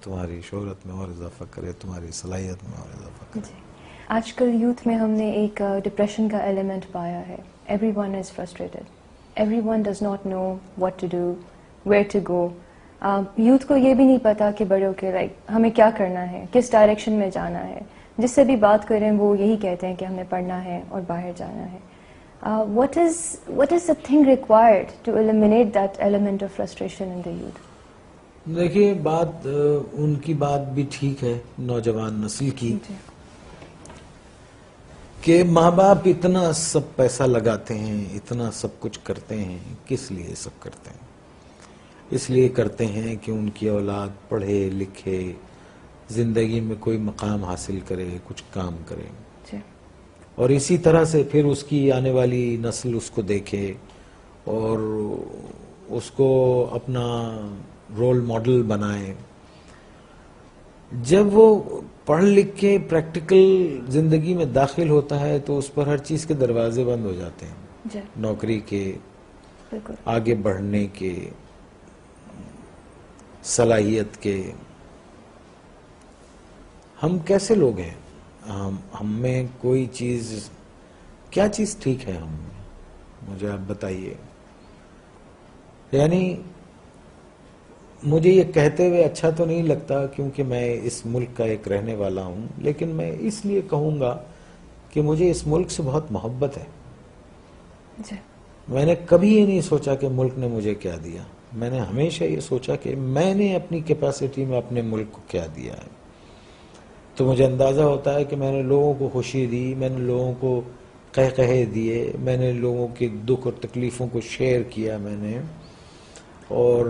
تمہاری شہرت میں اور اضافہ کرے، تمہاری صلاحیت میں اور اضافہ کرے. جی، آج کل یوتھ میں ہم نے ایک ڈپریشن کا ایلیمنٹ پایا ہے. Every one is frustrated, every one does not know what to do, where to go. Youth کو یہ بھی نہیں پتا کہ بڑے ہو کے ہمیں کیا کرنا ہے، کس ڈائریکشن میں جانا ہے. جس سے بھی بات کریں وہ یہی کہتے ہیں کہ ہمیں پڑھنا ہے اور باہر جانا ہے. What is the thing required to eliminate that element of frustration in the youth? دیکھیے، بات ان کی بات بھی ٹھیک ہے نوجوان نسل کی، کہ ماں باپ اتنا سب پیسہ لگاتے ہیں، اتنا سب کچھ کرتے ہیں. کس لیے سب کرتے ہیں؟ اس لیے کرتے ہیں کہ ان کی اولاد پڑھے لکھے، زندگی میں کوئی مقام حاصل کرے، کچھ کام کرے. اور اسی طرح سے پھر اس کی آنے والی نسل اس کو دیکھے اور اس کو اپنا رول ماڈل بنائے. جب وہ پڑھ لکھ کے پریکٹیکل زندگی میں داخل ہوتا ہے تو اس پر ہر چیز کے دروازے بند ہو جاتے ہیں، نوکری کے، آگے بڑھنے کے، صلاحیت کے. ہم کیسے لوگ ہیں؟ ہم میں کوئی چیز، کیا چیز ٹھیک ہے ہم میں؟ مجھے آپ بتائیے. یعنی مجھے یہ کہتے ہوئے اچھا تو نہیں لگتا کیونکہ میں اس ملک کا ایک رہنے والا ہوں، لیکن میں اس لیے کہوں گا کہ مجھے اس ملک سے بہت محبت ہے. میں نے کبھی یہ نہیں سوچا کہ ملک نے مجھے کیا دیا. میں نے ہمیشہ یہ سوچا کہ میں نے اپنی کیپیسٹی میں اپنے ملک کو کیا دیا ہے. تو مجھے اندازہ ہوتا ہے کہ میں نے لوگوں کو خوشی دی، میں نے لوگوں کو قہقہے دیے، میں نے لوگوں کے دکھ اور تکلیفوں کو شیئر کیا میں نے. اور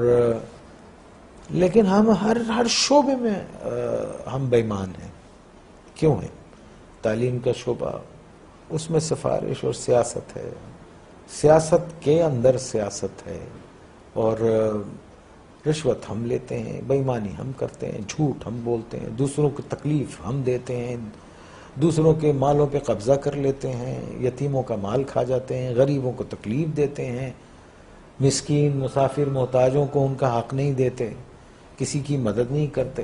لیکن ہم ہر شعبے میں ہم بے ایمان ہیں. کیوں ہیں؟ تعلیم کا شعبہ، اس میں سفارش اور سیاست ہے، سیاست کے اندر سیاست ہے، اور رشوت ہم لیتے ہیں، بے ایمانی ہم کرتے ہیں، جھوٹ ہم بولتے ہیں، دوسروں کو تکلیف ہم دیتے ہیں، دوسروں کے مالوں پہ قبضہ کر لیتے ہیں، یتیموں کا مال کھا جاتے ہیں، غریبوں کو تکلیف دیتے ہیں، مسکین مسافر محتاجوں کو ان کا حق نہیں دیتے، کسی کی مدد نہیں کرتے،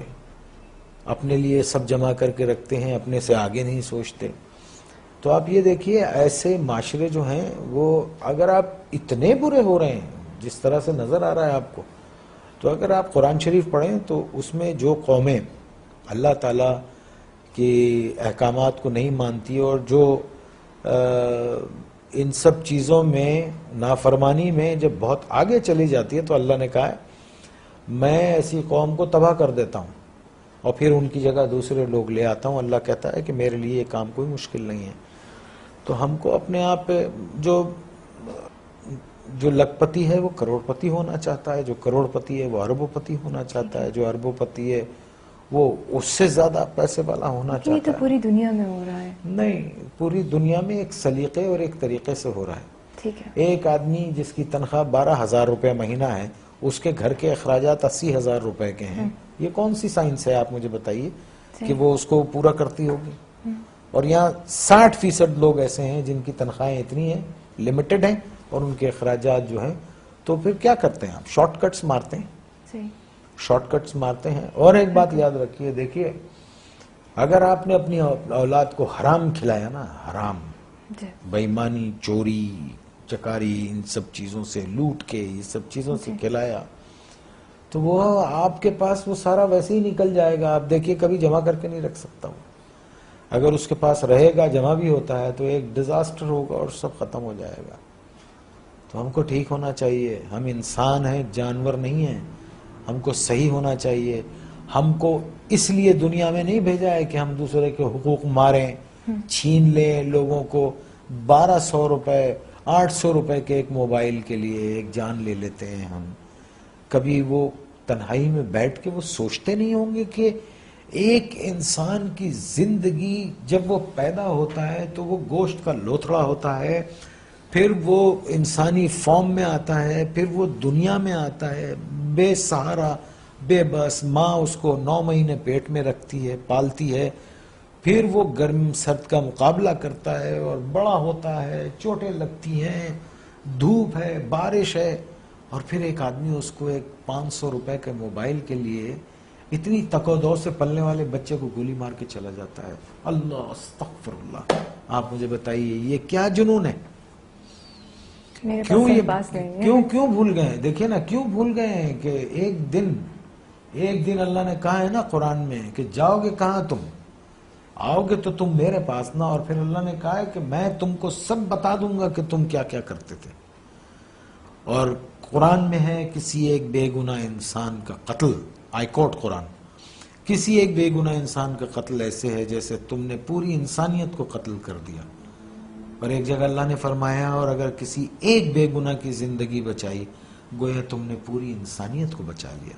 اپنے لیے سب جمع کر کے رکھتے ہیں، اپنے سے آگے نہیں سوچتے. تو آپ یہ دیکھیے، ایسے معاشرے جو ہیں وہ اگر آپ اتنے برے ہو رہے ہیں جس طرح سے نظر آ رہا ہے آپ کو، تو اگر آپ قرآن شریف پڑھیں تو اس میں جو قومیں اللہ تعالیٰ کی احکامات کو نہیں مانتی اور جو ان سب چیزوں میں نافرمانی میں جب بہت آگے چلی جاتی ہے، تو اللہ نے کہا ہے میں ایسی قوم کو تباہ کر دیتا ہوں اور پھر ان کی جگہ دوسرے لوگ لے آتا ہوں. اللہ کہتا ہے کہ میرے لیے یہ کام کوئی مشکل نہیں ہے. تو ہم کو اپنے آپ جو لکھ پتی ہے وہ کروڑ پتی ہونا چاہتا ہے، جو کروڑ پتی ہے وہ اربوں پتی ہونا چاہتا ہے، جو اربوں پتی ہے وہ اس سے زیادہ پیسے والا ہونا چاہتا ہے. یہ تو پوری دنیا میں ہو رہا ہے. نہیں، پوری دنیا میں ایک سلیقے اور ایک طریقے سے ہو رہا ہے. ٹھیک ہے. ایک آدمی جس کی تنخواہ 12,000 روپے مہینہ ہے، اس کے گھر کے اخراجات 80,000 روپے کے ہیں. یہ کون سی سائنس ہے آپ مجھے بتائیے کہ وہ اس کو پورا کرتی ہوگی؟ اور یہاں 60% لوگ ایسے ہیں جن کی تنخواہیں اتنی ہیں، لمیٹڈ ہیں، اور ان کے اخراجات جو ہیں. تو پھر کیا کرتے ہیں آپ؟ شارٹ کٹس مارتے ہیں، شارٹ کٹس مارتے ہیں. اور ایک بات یاد رکھیے، دیکھیے اگر آپ نے اپنی اولاد کو حرام کھلایا نا، حرام، بے ایمانی، چوری چکاری، ان سب چیزوں سے، لوٹ کے یہ سب چیزوں سے کھلایا، تو وہ آپ کے پاس وہ سارا ویسے ہی نکل جائے گا. آپ دیکھیے کبھی جمع کر کے نہیں رکھ سکتا ہوں. اگر اس کے پاس رہے گا، جمع بھی ہوتا ہے، تو ایک ڈیزاسٹر ہوگا اور سب ختم ہو جائے گا. تو ہم کو ٹھیک ہونا چاہیے. ہم انسان ہیں، جانور نہیں ہیں. ہم کو صحیح ہونا چاہیے. ہم کو اس لیے دنیا میں نہیں بھیجا ہے کہ ہم دوسرے کے حقوق ماریں، چھین لیں لوگوں کو. 1200 روپے 800 روپے کے ایک موبائل کے لیے ایک جان لے لیتے ہیں ہم. کبھی وہ تنہائی میں بیٹھ کے وہ سوچتے نہیں ہوں گے کہ ایک انسان کی زندگی جب وہ پیدا ہوتا ہے تو وہ گوشت کا لوتھڑا ہوتا ہے، پھر وہ انسانی فارم میں آتا ہے، پھر وہ دنیا میں آتا ہے بے سہارا، بے بس. ماں اس کو 9 مہینے پیٹ میں رکھتی ہے، پالتی ہے، پھر وہ گرم سرد کا مقابلہ کرتا ہے اور بڑا ہوتا ہے، چوٹیں لگتی ہیں، دھوپ ہے، بارش ہے، اور پھر ایک آدمی اس کو ایک 500 روپے کے موبائل کے لیے اتنی تقو سے پلنے والے بچے کو گولی مار کے چلا جاتا ہے. اللہ استغفر اللہ. آپ مجھے بتائیے یہ کیا جنون ہے؟ میرے کیوں پاس یہ الفاظ نہیں ہے. کیوں بھول گئے؟ دیکھیں نا کیوں بھول گئے ہیں کہ ایک دن اللہ نے کہا ہے نا قرآن میں کہ جاؤ گے کہاں تم؟ آؤ گے تو تم میرے پاس نا. اور پھر اللہ نے کہا ہے کہ میں تم کو سب بتا دوں گا کہ تم کیا کیا کرتے تھے. اور قرآن میں ہے کسی ایک بے گناہ انسان کا قتل، آئی کوٹ قرآن، کسی ایک بے گناہ انسان کا قتل ایسے ہے جیسے تم نے پوری انسانیت کو قتل کر دیا. اور ایک جگہ اللہ نے فرمایا اور اگر کسی ایک بے گناہ کی زندگی بچائی گویا تم نے پوری انسانیت کو بچا لیا.